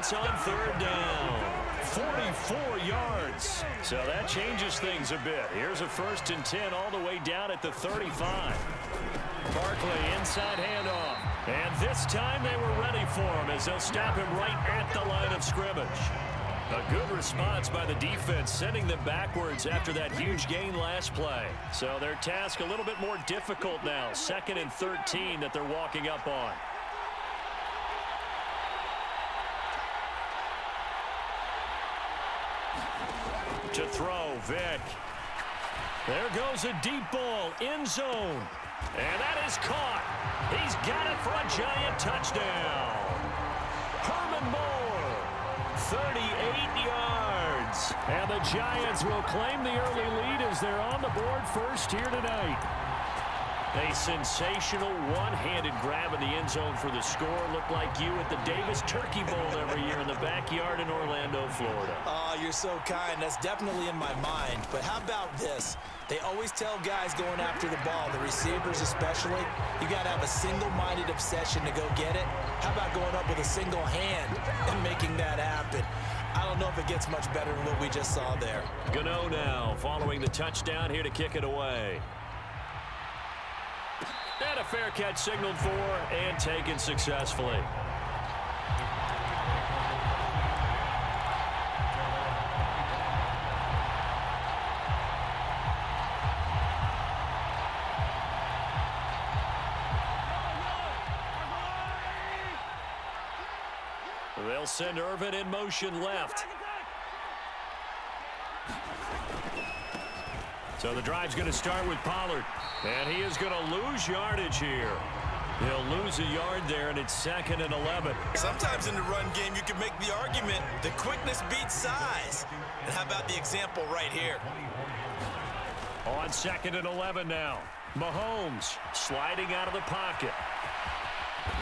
chance on third down. 44 yards. So that changes things a bit. Here's a 1st and 10 all the way down at the 35. Barkley inside handoff. And this time they were ready for him as they'll stop him right at the line of scrimmage. A good response by the defense, sending them backwards after that huge gain last play. So their task a little bit more difficult now. 2nd and 13 that they're walking up on. To throw, Vick. There goes a deep ball, end zone. And that is caught. He's got it for a giant touchdown. Herman Moore, 38 yards. And the Giants will claim the early lead as they're on the board first here tonight. A sensational one-handed grab in the end zone for the score. Looked like you at the Davis Turkey Bowl every year in the backyard in Orlando, Florida. Oh, you're so kind. That's definitely in my mind. But how about this? They always tell guys going after the ball, the receivers especially, you got to have a single-minded obsession to go get it. How about going up with a single hand and making that happen? I don't know if it gets much better than what we just saw there. Gano now following the touchdown here to kick it away. And a fair catch signaled for and taken successfully. They'll send Irvin in motion left. So the drive's going to start with Pollard. And he is going to lose yardage here. He'll lose a yard there, and it's 2nd and 11. Sometimes in the run game, you can make the argument the quickness beats size. And how about the example right here? On 2nd and 11 now. Mahomes sliding out of the pocket.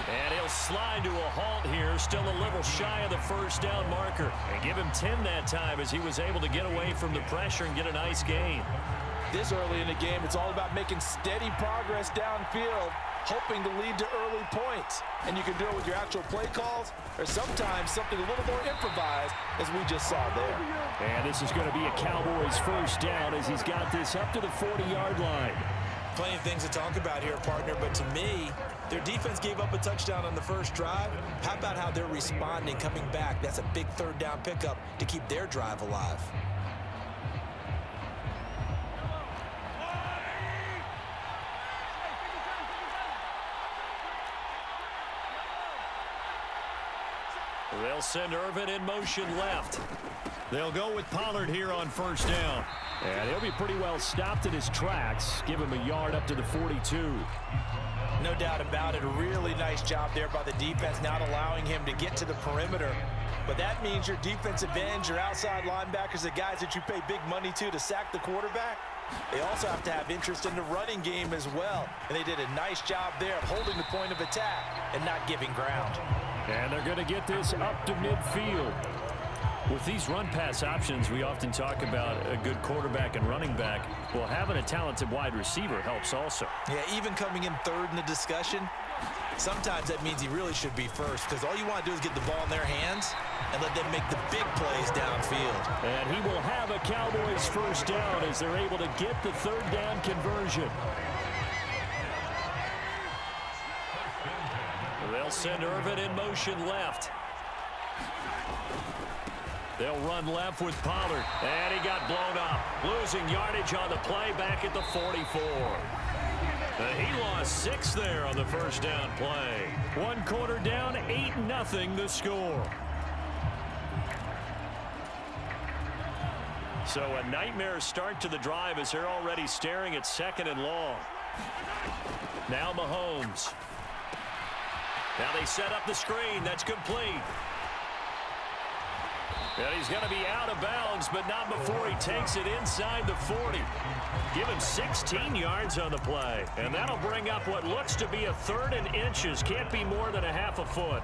And he'll slide to a halt here, still a little shy of the first down marker. And give him 10 that time as he was able to get away from the pressure and get a nice gain. This early in the game, it's all about making steady progress downfield, hoping to lead to early points. And you can do it with your actual play calls or sometimes something a little more improvised, as we just saw there. And this is going to be a Cowboys first down as he's got this up to the 40-yard line. Plenty of things to talk about here, partner, but to me, their defense gave up a touchdown on the first drive. How about how they're responding, coming back? That's a big third down pickup to keep their drive alive. They'll send Irvin in motion left. They'll go with Pollard here on first down. And he'll be pretty well stopped in his tracks. Give him a yard up to the 42. No doubt about it. A really nice job there by the defense, not allowing him to get to the perimeter. But that means your defensive ends, your outside linebackers, the guys that you pay big money to sack the quarterback, they also have to have interest in the running game as well. And they did a nice job there of holding the point of attack and not giving ground. And they're going to get this up to midfield. With these run-pass options, we often talk about a good quarterback and running back. Well, having a talented wide receiver helps also. Yeah, even coming in third in the discussion, sometimes that means he really should be first, because all you want to do is get the ball in their hands and let them make the big plays downfield. And he will have a Cowboys first down as they're able to get the third down conversion. They'll send Irvin in motion left. They'll run left with Pollard. And he got blown up. Losing yardage on the play back at the 44. He lost 6 there on the first down play. 1 quarter down, 8-0 the score. So a nightmare start to the drive as they're already staring at 2nd and long. Now Mahomes. Now they set up the screen. That's complete. And he's going to be out of bounds, but not before he takes it inside the 40. Give him 16 yards on the play. And that'll bring up what looks to be a 3rd and inches. Can't be more than a half a foot.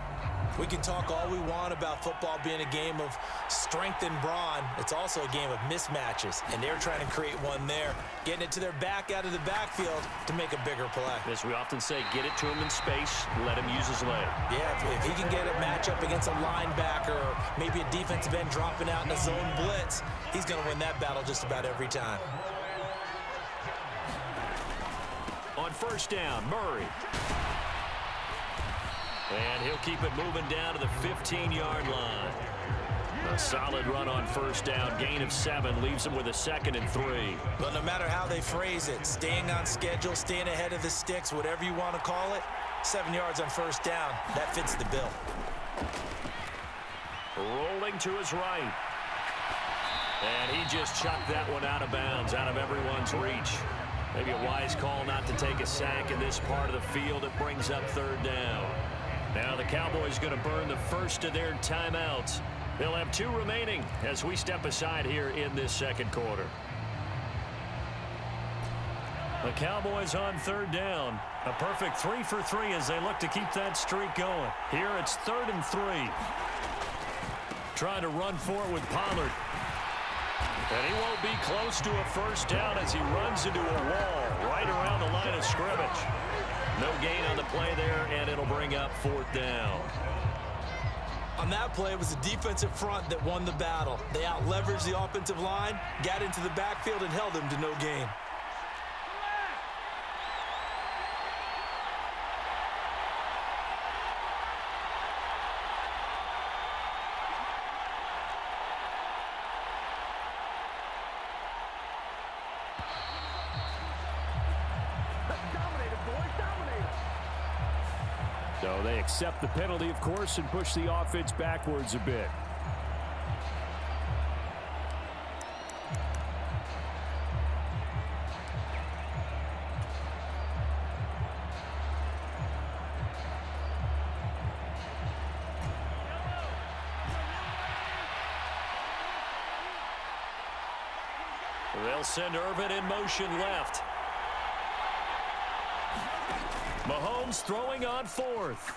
We can talk all we want about football being a game of strength and brawn. It's also a game of mismatches, and they're trying to create one there, getting it to their back out of the backfield to make a bigger play. As we often say, get it to him in space, let him use his leg. Yeah, if he can get a matchup against a linebacker or maybe a defensive end dropping out in a zone blitz. He's going to win that battle just about every time. On first down, Murray. And he'll keep it moving down to the 15-yard line. A solid run on first down. Gain of 7 leaves him with a 2nd and 3. But no matter how they phrase it, staying on schedule, staying ahead of the sticks, whatever you want to call it, 7 yards on first down, that fits the bill. Rolling to his right. And he just chucked that one out of bounds, out of everyone's reach. Maybe a wise call not to take a sack in this part of the field. It brings up 3rd down. Now the Cowboys going to burn the first of their timeouts. They'll have 2 remaining as we step aside here in this second quarter. The Cowboys on 3rd down. A perfect 3 for 3 as they look to keep that streak going. Here it's 3rd and 3. Trying to run for it with Pollard. And he won't be close to a first down as he runs into a wall right around the line of scrimmage. No gain on the play there, and it'll bring up 4th down. On that play, it was the defensive front that won the battle. They out-leveraged the offensive line, got into the backfield, and held them to no gain. So they accept the penalty, of course, and push the offense backwards a bit. They'll send Irvin in motion left. Mahomes throwing on 4th.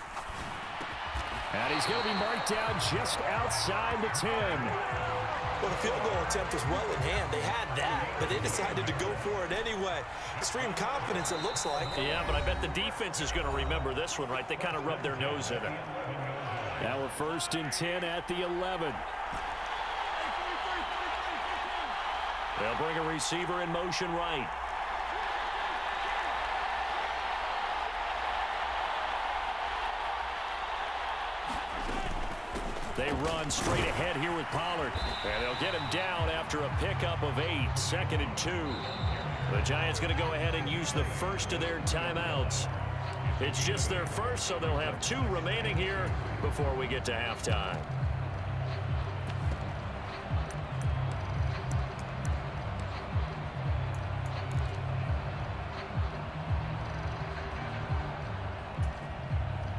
And he's going to be marked down just outside the 10. Well, the field goal attempt was well in hand. They had that, but they decided to go for it anyway. Extreme confidence, it looks like. Yeah, but I bet the defense is going to remember this one, right? They kind of rubbed their nose in it. Now we're 1st and 10 at the 11. They'll bring a receiver in motion right. They run straight ahead here with Pollard. And they'll get him down after a pickup of 8. 2nd and 2. The Giants going to go ahead and use the first of their timeouts. It's just their first, so they'll have 2 remaining here before we get to halftime.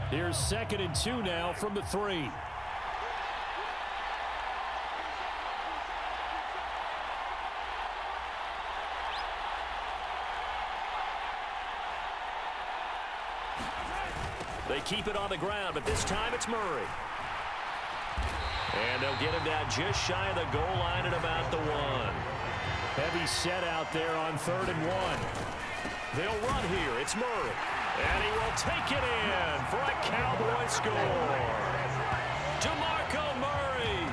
Here's 2nd and 2 now from the 3. They keep it on the ground, but this time it's Murray. And they'll get him down just shy of the goal line at about the 1. Heavy set out there on 3rd and 1. They'll run here. It's Murray. And he will take it in for a Cowboy score. DeMarco Murray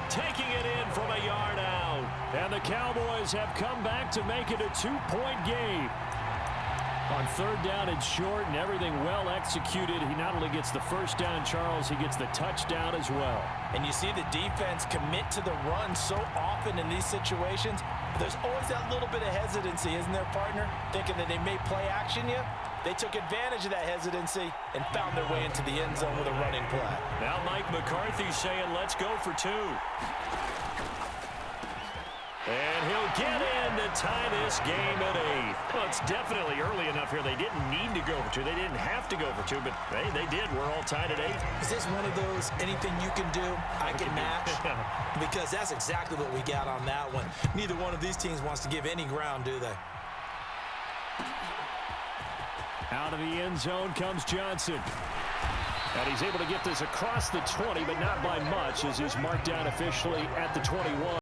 taking it in from a yard out. And the Cowboys have come back to make it a 2-point game. On 3rd down and short and everything well executed. He not only gets the first down, Charles, he gets the touchdown as well. And you see the defense commit to the run so often in these situations. But there's always that little bit of hesitancy, isn't there, partner? Thinking that they may play action you. They took advantage of that hesitancy and found their way into the end zone with a running play. Now Mike McCarthy saying, let's go for 2. And he'll get in to tie this game at 8. Well, it's definitely early enough here. They didn't need to go for 2. They didn't have to go for 2, but hey, they did. We're all tied at 8. Is this one of those anything you can do, I can match? Because that's exactly what we got on that one. Neither one of these teams wants to give any ground, do they? Out of the end zone comes Johnson. And he's able to get this across the 20, but not by much, as he's marked down officially at the 21.